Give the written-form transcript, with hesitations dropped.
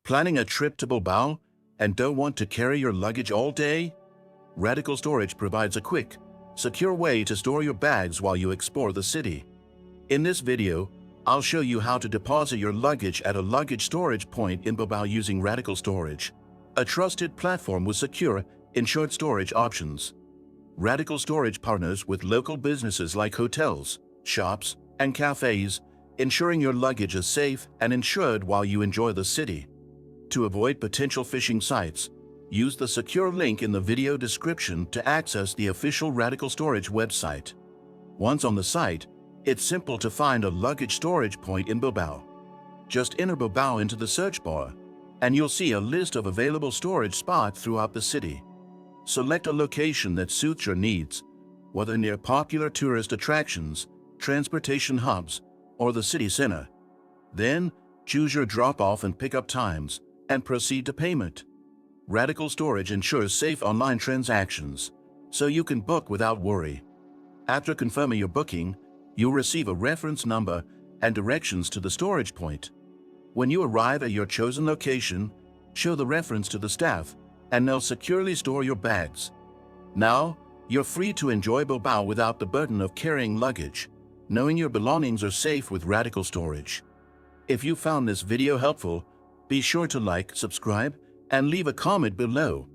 Planning a trip to Bilbao and don't want to carry your luggage all day? Radical Storage provides a quick, secure way to store your bags while you explore the city. In this video, I'll show you how to deposit your luggage at a luggage storage point in Bilbao using Radical Storage, a trusted platform with secure, insured storage options. Radical Storage partners with local businesses like hotels, shops, and cafes, ensuring your luggage is safe and insured while you enjoy the city. To avoid potential phishing sites, use the secure link in the video description to access the official Radical Storage website. Once on the site, it's simple to find a luggage storage point in Bilbao. Just enter Bilbao into the search bar, and you'll see a list of available storage spots throughout the city. Select a location that suits your needs, whether near popular tourist attractions, transportation hubs, or the city center. Then, choose your drop-off and pick-up times, and proceed to payment. Radical Storage ensures safe online transactions, so you can book without worry. After confirming your booking, you'll receive a reference number and directions to the storage point. When you arrive at your chosen location, show the reference to the staff, and they'll securely store your bags. Now, you're free to enjoy Bilbao without the burden of carrying luggage, knowing your belongings are safe with Radical Storage. If you found this video helpful, be sure to like, subscribe, and leave a comment below.